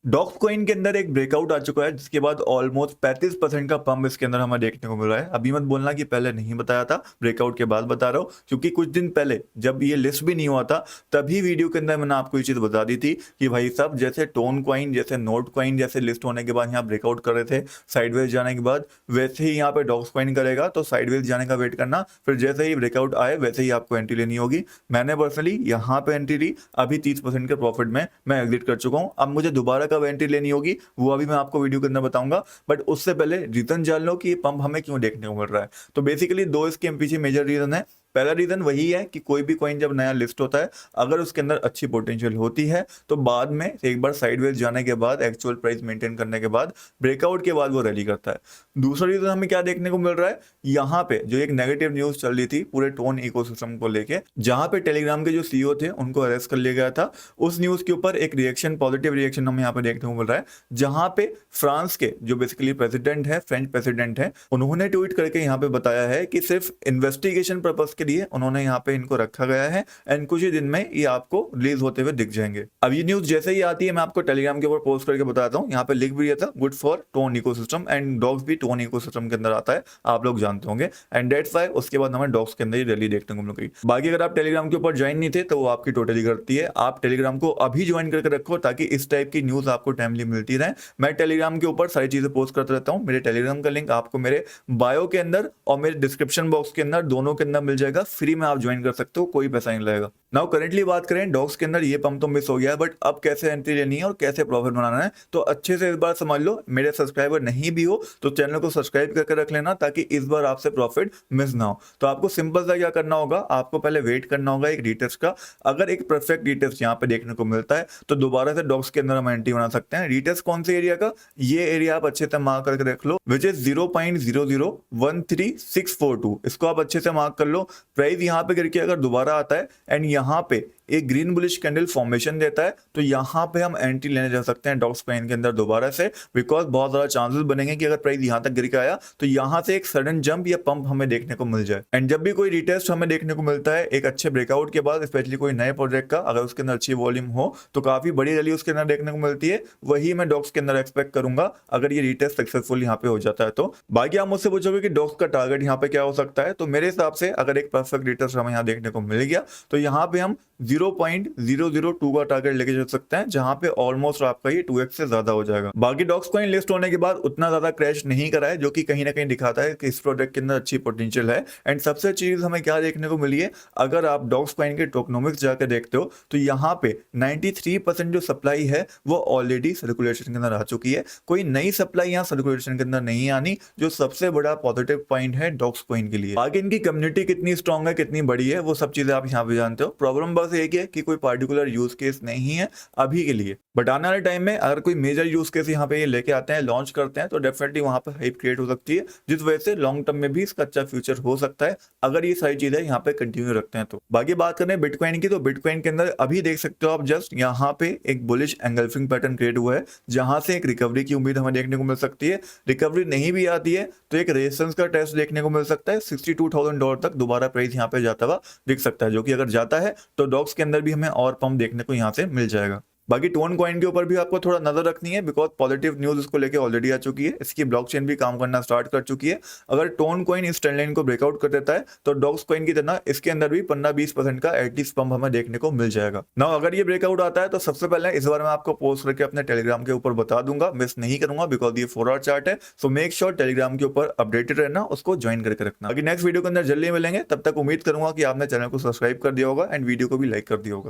Docs coin के अंदर एक ब्रेकआउट आ चुका है जिसके बाद ऑलमोस्ट 35% का पंप इसके अंदर हमें देखने को मिल रहा है। अभी मत बोलना कि पहले नहीं बताया था, ब्रेकआउट के बाद बता रहा हूँ, क्योंकि कुछ दिन पहले जब ये लिस्ट भी नहीं हुआ था तभी वीडियो के अंदर मैंने आपको ये चीज बता दी थी कि भाई साहब जैसे टोन कॉइन जैसे नोट कॉइन जैसे लिस्ट होने के बाद यहाँ ब्रेकआउट कर रहे थे साइडवेज जाने के बाद, वैसे ही यहाँ पे डॉक्स कॉइन करेगा तो साइडवेज जाने का वेट करना, फिर जैसे ही ब्रेकआउट आए वैसे ही आपको एंट्री लेनी होगी। मैंने पर्सनली यहाँ पे एंट्री ली, अभी 30% के प्रॉफिट में मैं एग्जिट कर चुका हूँ। अब मुझे दोबारा कब एंट्री लेनी होगी वो अभी मैं आपको वीडियो के अंदर बताऊंगा, बट उससे पहले रीजन जान लो कि ये पंप हमें क्यों देखने को मिल रहा है। तो बेसिकली दो इसके पीछे मेजर रीजन है। पहला रीजन वही है कि कोई भी कॉइन जब नया लिस्ट होता है अगर उसके अंदर अच्छी पोटेंशियल होती है तो बाद में एक बार साइडवेज जाने के बाद एक्चुअल प्राइस मेंटेन करने के बाद ब्रेकआउट के बाद वो रैली करता है। दूसरा रीजन हमें क्या देखने को मिल रहा है, यहाँ पे जो एक नेगेटिव न्यूज चल रही थी पूरे टोन इकोसिस्टम को लेके, जहां पे टेलीग्राम के जो सीईओ थे उनको अरेस्ट कर लिया गया था, उस न्यूज के ऊपर एक रिएक्शन, पॉजिटिव रिएक्शन हमें यहाँ पे देखने को मिल रहा है। जहां पे फ्रांस के जो बेसिकली प्रेसिडेंट है, फ्रेंच प्रेसिडेंट है, उन्होंने ट्वीट करके यहाँ पे बताया है कि सिर्फ इन्वेस्टिगेशन पर्पस के लिए उन्होंने यहाँ पे इनको रखा गया है एंड कुछ ही दिन में ये आपको रिलीज होते हुए दिख जाएंगे। अब ये न्यूज जैसे ही आती है मैं आपको टेलीग्राम के ऊपर पोस्ट करके बताता हूँ। यहाँ पे लिख भी दिया था good for tone ecosystem and dogs भी टोन इकोसिस्टम के अंदर आता है, आप लोग जानते होंगे, एंड डेट्स वाई उसके बाद हमें डॉग्स के अंदर ही रैली देखने को मिल गई। बाकी अगर आप टेलीग्राम के ऊपर ज्वाइन नहीं थे तो वो आपकी टोटली करती है, आप टेलीग्राम को अभी ज्वाइन करके रखो ताकि इस टाइप की न्यूज आपको टाइमली मिलती रहे। मैं टेलीग्राम के ऊपर सारी चीजें पोस्ट करता रहता हूँ, मेरे टेलीग्राम का लिंक आपको मेरे बायो के अंदर और मेरे डिस्क्रिप्शन बॉक्स के अंदर दोनों के अंदर मिल जाएगा, फ्री में आप ज्वाइन कर सकते हो, कोई पैसा नहीं लगेगा। नाउ करेंटली बात करें डॉग्स के अंदर ये पंप तो मिस हो गया है, बट अब कैसे एंट्री लेनी है और कैसे प्रॉफिट बनाना है तो अच्छे से इस बार समझ लो। मेरे सब्सक्राइबर नहीं भी हो तो चैनल को सब्सक्राइब करके रख लेना ताकि इस बार आपसे प्रॉफिट मिस ना हो। तो आपको सिंपल सा क्या करना होगा, आपको पहले वेट करना होगा एक रिटेस्ट का। अगर एक परफेक्ट रिटेस्ट यहाँ पे देखने को मिलता है तो दोबारा से डॉग्स के अंदर हम एंट्री बना सकते हैं। रिटेस्ट कौन से एरिया का, ये एरिया आप अच्छे से मार्क करके रख लो, विच इज 0.0013642। इसको आप अच्छे से मार्क कर लो। प्राइस यहाँ पे गिर के अगर दोबारा आता है एंड यहाँ पे एक ग्रीन बुलिश कैंडल फॉर्मेशन देता है तो यहाँ पे हम एंट्री लेने जा सकते हैं डॉग्स कॉइन के अंदर दोबारा से, बिकॉज बहुत ज्यादा चांसेस बनेंगे कि अगर प्राइस यहाँ तक गिर के आया तो यहाँ से एक सडन जंप या पंप हमें देखने को मिल जाए। एंड जब भी कोई रिटेस्ट हमें देखने को मिलता है एक अच्छे ब्रेकआउट के बाद, स्पेशली कोई नए प्रोजेक्ट का, अगर उसके अंदर अच्छी वॉल्यूम हो तो काफी बड़ी रैली उसके अंदर देखने को मिलती है। वही मैं डॉग्स के अंदर एक्सपेक्ट करूंगा अगर ये रिटेस्ट सक्सेसफुल यहाँ पे हो जाता है तो। बाकी आप मुझसे पूछोगे कि डॉग्स का टारगेट यहाँ पे क्या हो सकता है, तो मेरे हिसाब से अगर एक परफेक्ट रिटेस्ट हमें यहाँ देखने को मिल गया तो यहाँ पे हम 0.002 का टारगेट लेके चल सकते हैं, जहां पे ऑलमोस्ट आपका ये 2x से ज्यादा हो जाएगा। बाकी डॉग्स कॉइन लिस्ट होने के बाद उतना ज्यादा क्रैश नहीं करा है, जो कि कहीं ना कहीं दिखाता है कि इस प्रोडक्ट के अंदर अच्छी पोटेंशियल है। एंड सबसे अच्छी चीज हमें क्या देखने को मिली है, अगर आप डॉग्स कॉइन के टोकनोमिक्स जाकर देखते हो तो यहाँ पे 93% जो सप्लाई है वो ऑलरेडी सर्कुलेशन के अंदर आ चुकी है। कोई नई सप्लाई यहाँ सर्कुलेशन के अंदर नहीं आनी, जो सबसे बड़ा पॉजिटिव पॉइंट है डॉग्स कॉइन के लिए। आगे इनकी कम्युनिटी कितनी स्ट्रॉन्ग है, कितनी बड़ी है, वो सब चीजें आप यहाँ पे जानते हो। प्रॉब्लम बस एक है कि कोई पार्टिकुलर यूज केस नहीं है अभी के लिए, बट आने वाले टाइम में अगर कोई मेजर यूज केस यहाँ पे ये लेके आते हैं, लॉन्च करते हैं, तो डेफिनेटली वहां पे हाइप क्रिएट हो सकती है, जिस वजह से लॉन्ग टर्म में भी इसका अच्छा फ्यूचर हो सकता है अगर ये सारी चीजें यहाँ पे कंटिन्यू रखते हैं तो। बाकी बात करें बिटकॉइन की, तो बिटकॉइन के अंदर अभी देख सकते हो आप जस्ट यहाँ पे एक बुलिश एंगल्फिंग पैटर्न क्रिएट हुआ है, जहां से एक रिकवरी की उम्मीद हमें देखने को मिल सकती है। रिकवरी नहीं भी आती है तो एक रेजिस्टेंस का टेस्ट देखने को मिल सकता है, $62,000 तक दोबारा प्राइस यहाँ पे जाता हुआ दिख सकता है, जो कि अगर जाता है तो डॉग्स के अंदर भी हमें और पंप देखने को यहाँ से मिल जाएगा। बाकी टोन कॉइन के ऊपर भी आपको थोड़ा नजर रखनी है, बिकॉज पॉजिटिव न्यूज इसको लेके ऑलरेडी आ चुकी है, इसकी ब्लॉकचेन भी काम करना स्टार्ट कर चुकी है। अगर टोन कॉइन इस ट्रेंड लाइन को ब्रेकआउट कर देता है तो डॉग्स कॉइन की तरह इसके अंदर भी 15-20% का एटलीस्ट पंप हमें देखने को मिल जाएगा। ना अगर ये ब्रेकआउट आता है तो सबसे पहले इस बार मैं आपको पोस्ट करके अपने टेलीग्राम के ऊपर बता दूंगा, मिस नहीं करूंगा, बिकॉज ये 4 आवर चार्ट है। सो मेक श्योर टेलीग्राम के ऊपर अपडेटेड रहना, उसको ज्वाइन करके रखना। अगर नेक्स्ट वीडियो के अंदर जल्दी मिलेंगे, तब तक उम्मीद करूंगा कि आपने चैनल को सब्सक्राइब कर दिया होगा एंड वीडियो को भी लाइक कर दिया होगा।